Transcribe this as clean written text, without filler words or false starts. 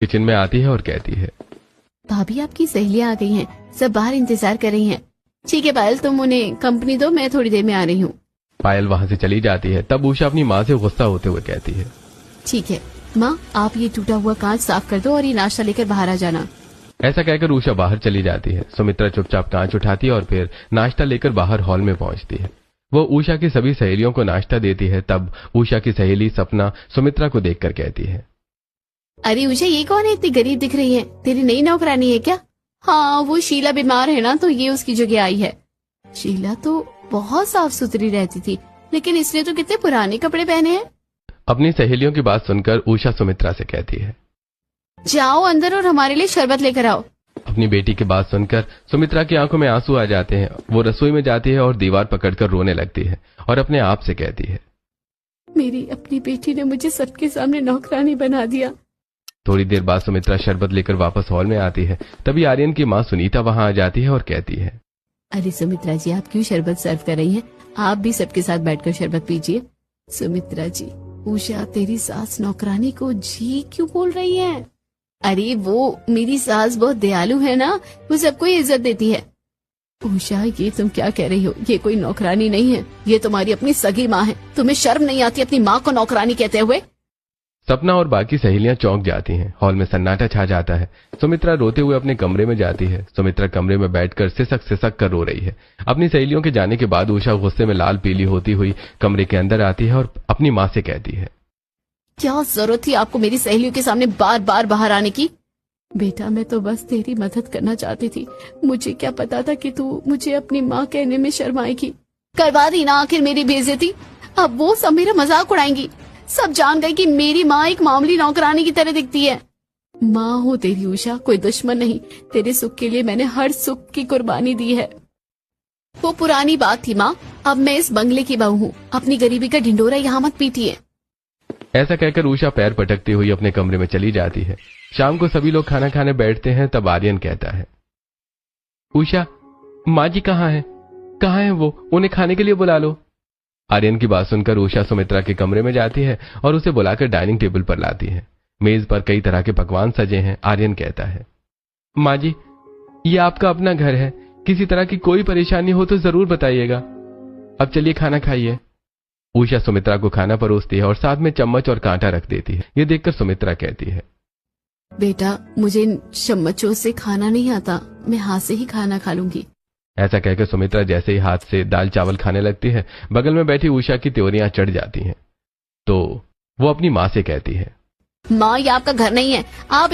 Kitchen में आती है और कहती है, भाभी आपकी सहेलियां आ गई हैं, सब बाहर इंतजार कर रही हैं। ठीक है पायल, तुम उन्हें कंपनी दो, मैं थोड़ी देर में आ रही हूँ। पायल वहां से चली जाती है। तब उषा अपनी माँ से गुस्सा होते हुए कहती है, ठीक है माँ, आप ये टूटा हुआ कांच साफ कर दो और ये नाश्ता लेकर बाहर आ जाना। ऐसा कहकर उषा बाहर चली जाती है। सुमित्रा चुपचाप कांच उठाती है और फिर नाश्ता लेकर बाहर हॉल में पहुंचती है। वो उषा की सभी सहेलियों को नाश्ता देती है। तब उषा की सहेली सपना सुमित्रा को देखकर कहती है, अरे उषा, ये कौन है, इतनी गरीब दिख रही है? तेरी नई नौकरानी है क्या? हाँ, वो शीला बीमार है ना, तो ये उसकी जगह आई है। शीला तो बहुत साफ सुथरी रहती थी, लेकिन इसने तो कितने पुराने कपड़े पहने हैं। अपनी सहेलियों की बात सुनकर उषा सुमित्रा से कहती है, जाओ अंदर और हमारे लिए शरबत लेकर आओ। अपनी बेटी की बात सुनकर सुमित्रा की आंखों में आंसू आ जाते हैं। वो रसोई में जाती है और दीवार पकड़कर रोने लगती है और अपने आप से कहती है, मेरी अपनी बेटी ने मुझे सबके सामने नौकरानी बना दिया। थोड़ी देर बाद सुमित्रा शरबत लेकर वापस हॉल में आती है। तभी आर्यन की माँ सुनीता वहां आ जाती है और कहती है, अरे सुमित्रा जी, आप क्यों शरबत सर्व कर रही हैं? आप भी सबके साथ बैठकर शरबत पीजिए। सुमित्रा जी, उषा तेरी सास नौकरानी को जी क्यों बोल रही है? अरे वो मेरी सास बहुत दयालु है ना, वो सबको इज्जत देती है। उषा, ये तुम क्या कह रही हो? ये कोई नौकरानी नहीं है, ये तुम्हारी अपनी सगी माँ है। तुम्हें शर्म नहीं आती अपनी माँ को नौकरानी कहते हुए? सपना और बाकी सहेलियां चौंक जाती हैं। हॉल में सन्नाटा छा जाता है। सुमित्रा रोते हुए अपने कमरे में जाती है। सुमित्रा कमरे में बैठकर सिसक सिसक कर रो रही है। अपनी सहेलियों के जाने के बाद उषा गुस्से में लाल पीली होती हुई कमरे के अंदर आती है और अपनी माँ से कहती है, क्या जरूरत थी आपको मेरी सहेलियों के सामने बार बार बाहर आने की? बेटा, मैं तो बस तेरी मदद करना चाहती थी। मुझे क्या पता था कि तू मुझे अपनी माँ कहने में शर्माएगी। करवा दी ना आखिर मेरी बेइज्जती। अब वो सब मेरा मजाक उड़ाएंगी। सब जान गए कि मेरी माँ एक मामूली नौकरानी की तरह दिखती है। माँ हो तेरी उषा, कोई दुश्मन नहीं। तेरे सुख के लिए मैंने हर सुख की कुर्बानी दी है। वो पुरानी बात थी माँ, अब मैं इस बंगले की बहू हूँ। अपनी गरीबी का ढिंडोरा यहाँ मत पीटिए। ऐसा कहकर उषा पैर पटकती हुई अपने कमरे में चली जाती है। शाम को सभी लोग खाना खाने बैठते हैं। तब आर्यन कहता है, उषा, माँ जी कहाँ है? कहाँ है वो? उन्हें खाने के लिए बुला लो। आर्यन की बात सुनकर उषा सुमित्रा के कमरे में जाती है और उसे बुलाकर डाइनिंग टेबल पर लाती है। मेज पर कई तरह के पकवान सजे हैं। आर्यन कहता है, माँ जी, ये आपका अपना घर है, किसी तरह की कोई परेशानी हो तो जरूर बताइएगा। अब चलिए खाना खाइए। उषा सुमित्रा को खाना परोसती है और साथ में चम्मच और कांटा रख देती है। ये देखकर सुमित्रा कहती है, बेटा, मुझे चम्मचों से खाना नहीं आता, मैं हाथ से ही खाना खा लूंगी। ऐसा कहकर सुमित्रा जैसे ही हाथ से दाल चावल खाने लगती है, बगल में बैठी उषा की त्योरियां चढ़ जाती हैं। तो वो अपनी माँ से कहती है, माँ, ये आपका घर नहीं है। आप